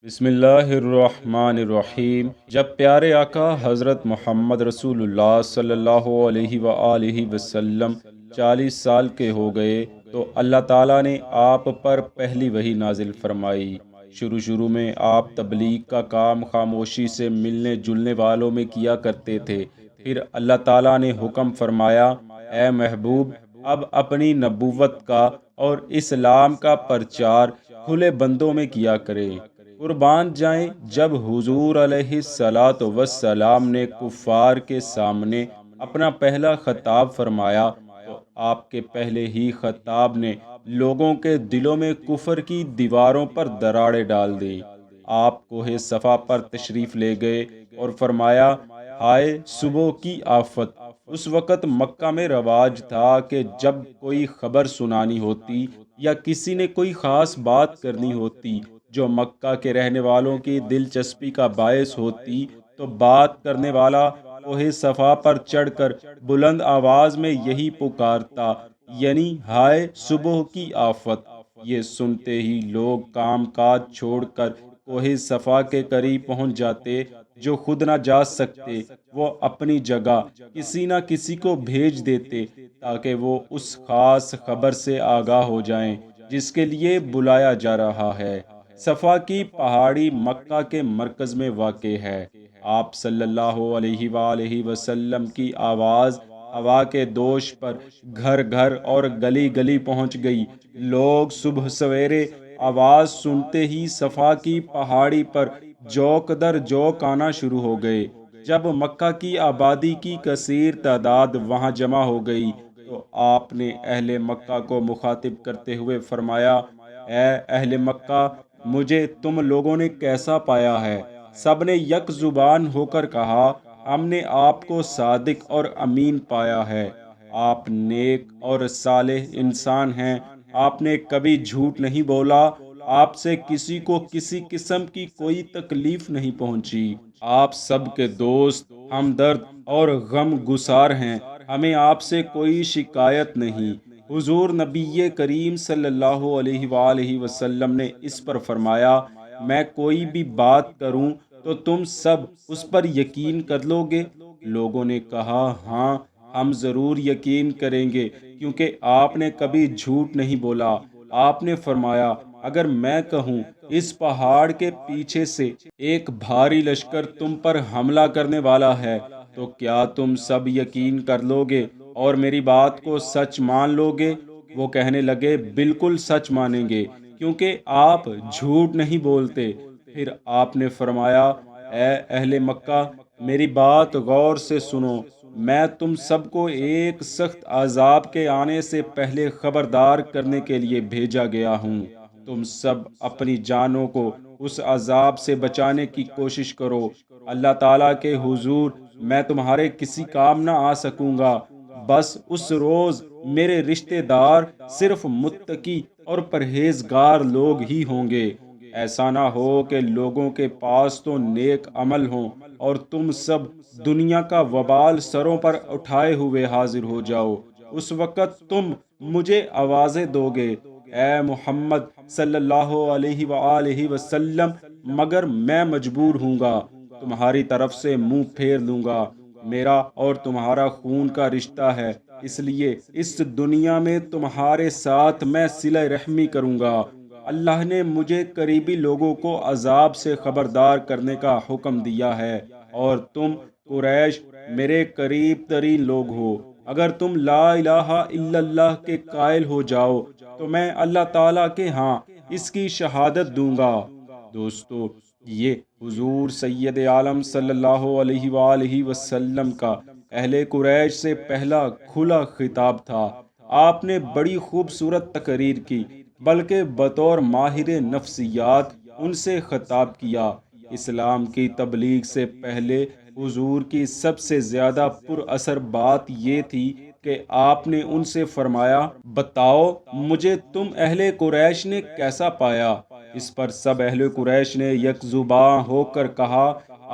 بسم اللہ الرحمن الرحیم۔ جب پیارے آقا حضرت محمد رسول اللہ صلی اللہ علیہ وآلہ وسلم 40 سال کے ہو گئے تو اللہ تعالیٰ نے آپ پر پہلی وحی نازل فرمائی۔ شروع میں آپ تبلیغ کا کام خاموشی سے ملنے جلنے والوں میں کیا کرتے تھے۔ پھر اللہ تعالیٰ نے حکم فرمایا، اے محبوب، اب اپنی نبوت کا اور اسلام کا پرچار کھلے بندوں میں کیا کریں۔ قربان جائیں، جب حضور علیہ الصلاۃ والسلام نے کفار کے سامنے اپنا پہلا خطاب فرمایا تو آپ کے پہلے ہی خطاب نے لوگوں کے دلوں میں کفر کی دیواروں پر دراڑیں ڈال دی۔ آپ کوہ صفا پر تشریف لے گئے اور فرمایا، ہائے صبح کی آفت! اس وقت مکہ میں رواج تھا کہ جب کوئی خبر سنانی ہوتی یا کسی نے کوئی خاص بات کرنی ہوتی جو مکہ کے رہنے والوں کی دلچسپی کا باعث ہوتی تو بات کرنے والا کوہ صفا پر چڑھ کر بلند آواز میں یہی پکارتا، یعنی ہائے صبح کی آفت! یہ سنتے ہی لوگ کام کاج چھوڑ کر کوہ صفا کے قریب پہنچ جاتے۔ جو خود نہ جا سکتے وہ اپنی جگہ کسی نہ کسی کو بھیج دیتے تاکہ وہ اس خاص خبر سے آگاہ ہو جائیں جس کے لیے بلایا جا رہا ہے۔ صفا کی پہاڑی مکہ کے مرکز میں واقع ہے۔ آپ صلی اللہ علیہ وآلہ وسلم کی آواز ہوا کے دوش پر گھر گھر اور گلی گلی پہنچ گئی۔ لوگ صبح سویرے آواز سنتے ہی صفا کی پہاڑی پر جوک در جوک آنا شروع ہو گئے۔ جب مکہ کی آبادی کی کثیر تعداد وہاں جمع ہو گئی تو آپ نے اہل مکہ کو مخاطب کرتے ہوئے فرمایا، اے اہل مکہ، مجھے تم لوگوں نے کیسا پایا ہے؟ سب نے یک زبان ہو کر کہا، ہم نے آپ کو صادق اور امین پایا ہے۔ آپ نیک اور صالح انسان ہیں، آپ نے کبھی جھوٹ نہیں بولا، آپ سے کسی کو کسی قسم کی کوئی تکلیف نہیں پہنچی۔ آپ سب کے دوست، ہمدرد اور غم گسار ہیں، ہمیں آپ سے کوئی شکایت نہیں۔ حضور نبی کریم صلی اللہ علیہ وآلہ وسلم نے اس پر فرمایا، میں کوئی بھی بات کروں تو تم سب اس پر یقین کر لو گے؟ لوگوں نے کہا، ہاں، ہم ضرور یقین کریں گے کیونکہ آپ نے کبھی جھوٹ نہیں بولا۔ آپ نے فرمایا، اگر میں کہوں اس پہاڑ کے پیچھے سے ایک بھاری لشکر تم پر حملہ کرنے والا ہے تو کیا تم سب یقین کر لو گے اور میری بات کو سچ مان لو گے؟ وہ کہنے لگے، بالکل سچ مانیں گے کیونکہ آپ جھوٹ نہیں بولتے۔ پھر آپ نے فرمایا، اے اہل مکہ، میری بات غور سے سنو، میں تم سب کو ایک سخت عذاب کے آنے سے پہلے خبردار کرنے کے لیے بھیجا گیا ہوں۔ تم سب اپنی جانوں کو اس عذاب سے بچانے کی کوشش کرو۔ اللہ تعالیٰ کے حضور میں تمہارے کسی کام نہ آ سکوں گا۔ بس اس روز میرے رشتہ دار صرف متقی اور پرہیزگار لوگ ہی ہوں گے۔ ایسا نہ ہو کہ لوگوں کے پاس تو نیک عمل ہوں اور تم سب دنیا کا وبال سروں پر اٹھائے ہوئے حاضر ہو جاؤ۔ اس وقت تم مجھے آوازیں دو گے، اے محمد صلی اللہ علیہ وآلہ وسلم، مگر میں مجبور ہوں گا، تمہاری طرف سے منہ پھیر لوں گا۔ میرا اور تمہارا خون کا رشتہ ہے، اس لیے اس دنیا میں تمہارے ساتھ میں صلہ رحمی کروں گا۔ اللہ نے مجھے قریبی لوگوں کو عذاب سے خبردار کرنے کا حکم دیا ہے، اور تم قریش میرے قریب ترین لوگ ہو۔ اگر تم لا الہ الا اللہ کے قائل ہو جاؤ تو میں اللہ تعالیٰ کے ہاں اس کی شہادت دوں گا۔ دوستو، یہ حضور سید عالم صلی اللہ علیہ وآلہ وسلم کا اہل قریش سے پہلا کھلا خطاب تھا۔ آپ نے بڑی خوبصورت تقریر کی، بلکہ بطور ماہر نفسیات ان سے خطاب کیا۔ اسلام کی تبلیغ سے پہلے حضور کی سب سے زیادہ پر اثر بات یہ تھی کہ آپ نے ان سے فرمایا، بتاؤ مجھے تم اہل قریش نے کیسا پایا؟ اس پر سب اہل قریش نے یک زباں ہو کر کہا،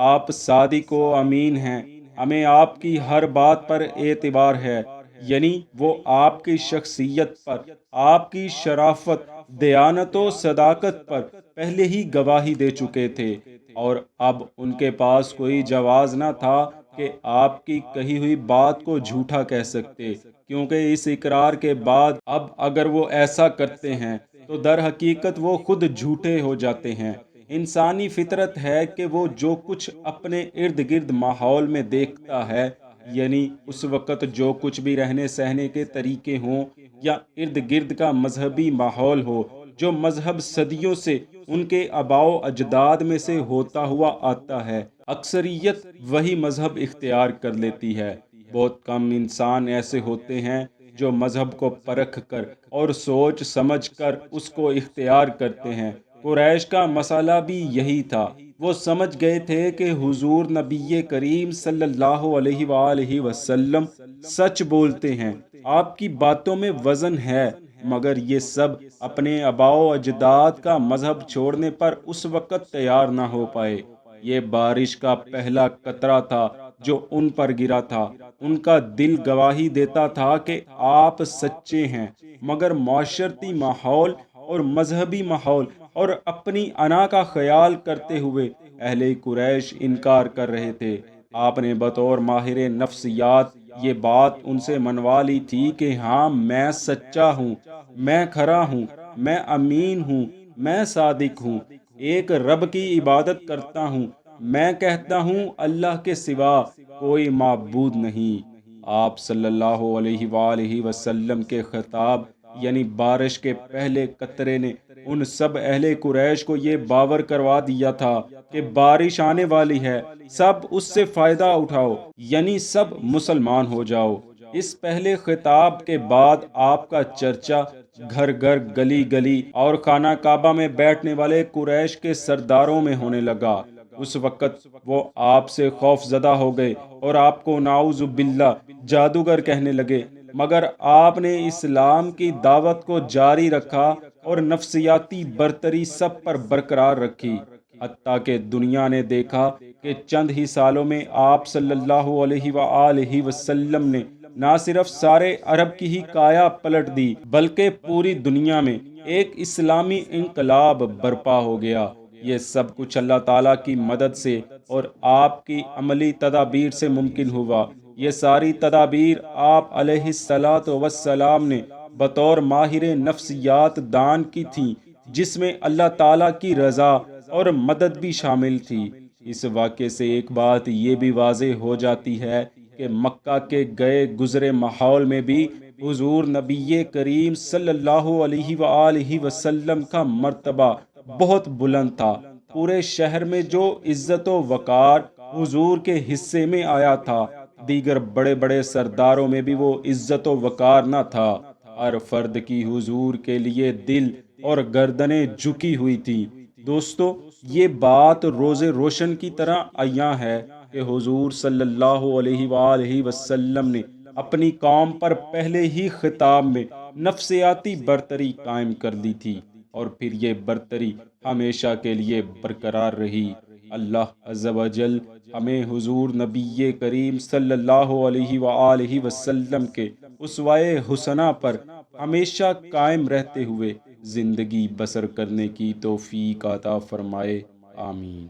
آپ صادق و امین ہیں، ہمیں آپ کی ہر بات پر اعتبار ہے۔ یعنی وہ آپ کی شخصیت پر، آپ کی شرافت، دیانت و صداقت پر، پہلے ہی گواہی دے چکے تھے، اور اب ان کے پاس کوئی جواز نہ تھا کہ آپ کی کہی ہوئی بات کو جھوٹا کہہ سکتے، کیونکہ اس اقرار کے بعد اب اگر وہ ایسا کرتے ہیں تو در حقیقت وہ خود جھوٹے ہو جاتے ہیں۔ انسانی فطرت ہے کہ وہ جو کچھ اپنے ارد گرد ماحول میں دیکھتا ہے، یعنی اس وقت جو کچھ بھی رہنے سہنے کے طریقے ہوں یا ارد گرد کا مذہبی ماحول ہو، جو مذہب صدیوں سے ان کے آباء و اجداد میں سے ہوتا ہوا آتا ہے، اکثریت وہی مذہب اختیار کر لیتی ہے۔ بہت کم انسان ایسے ہوتے ہیں جو مذہب کو پرکھ کر اور سوچ سمجھ کر اس کو اختیار کرتے ہیں۔ قریش کا مسئلہ بھی یہی تھا۔ وہ سمجھ گئے تھے کہ حضور نبی کریم صلی اللہ علیہ وآلہ وسلم سچ بولتے ہیں، آپ کی باتوں میں وزن ہے، مگر یہ سب اپنے آباء و اجداد کا مذہب چھوڑنے پر اس وقت تیار نہ ہو پائے۔ یہ بارش کا پہلا قطرہ تھا جو ان پر گرا تھا۔ ان کا دل گواہی دیتا تھا کہ آپ سچے ہیں، مگر معاشرتی ماحول اور مذہبی ماحول اور اپنی انا کا خیال کرتے ہوئے اہل قریش انکار کر رہے تھے۔ آپ نے بطور ماہر نفسیات یہ بات ان سے منوا لی تھی کہ ہاں، میں سچا ہوں، میں کھرا ہوں، میں امین ہوں، میں صادق ہوں، ایک رب کی عبادت کرتا ہوں، میں کہتا ہوں اللہ کے سوا کوئی معبود نہیں۔ آپ صلی اللہ علیہ وآلہ وسلم کے خطاب یعنی بارش کے پہلے قطرے نے ان سب اہل قریش کو یہ باور کروا دیا تھا کہ بارش آنے والی ہے، سب اس سے فائدہ اٹھاؤ، یعنی سب مسلمان ہو جاؤ۔ اس پہلے خطاب کے بعد آپ کا چرچا گھر گھر، گلی گلی اور خانہ کعبہ میں بیٹھنے والے قریش کے سرداروں میں ہونے لگا۔ اس وقت وہ آپ سے خوف زدہ ہو گئے اور آپ کو نعوذ باللہ جادوگر کہنے لگے، مگر آپ نے اسلام کی دعوت کو جاری رکھا اور نفسیاتی برتری سب پر برقرار رکھی، حتیٰ کہ دنیا نے دیکھا کہ چند ہی سالوں میں آپ صلی اللہ علیہ وآلہ وسلم نے نہ صرف سارے عرب کی ہی کایا پلٹ دی، بلکہ پوری دنیا میں ایک اسلامی انقلاب برپا ہو گیا۔ یہ سب کچھ اللہ تعالیٰ کی مدد سے اور آپ کی عملی تدابیر سے ممکن ہوا۔ یہ ساری تدابیر آپ علیہ الصلاۃ والسلام نے بطور ماہر نفسیات دان کی تھیں، جس میں اللہ تعالیٰ کی رضا اور مدد بھی شامل تھی۔ اس واقعے سے ایک بات یہ بھی واضح ہو جاتی ہے کہ مکہ کے گئے گزرے ماحول میں بھی حضور نبی کریم صلی اللہ علیہ وآلہ وسلم کا مرتبہ بہت بلند تھا۔ پورے شہر میں جو عزت و وقار حضور کے حصے میں آیا تھا، دیگر بڑے بڑے سرداروں میں بھی وہ عزت و وقار نہ تھا۔ ہر فرد کی حضور کے لیے دل اور گردنیں جھکی ہوئی تھی۔ دوستو، یہ بات روز روشن کی طرح عیاں ہے کہ حضور صلی اللہ علیہ وآلہ وسلم نے اپنی قوم پر پہلے ہی خطاب میں نفسیاتی برتری قائم کر دی تھی، اور پھر یہ برتری ہمیشہ کے لیے برقرار رہی۔ اللہ عز و جل ہمیں حضور نبی کریم صلی اللہ علیہ وآلہ وسلم کے اسوہ حسنہ پر ہمیشہ قائم رہتے ہوئے زندگی بسر کرنے کی توفیق عطا فرمائے، آمین۔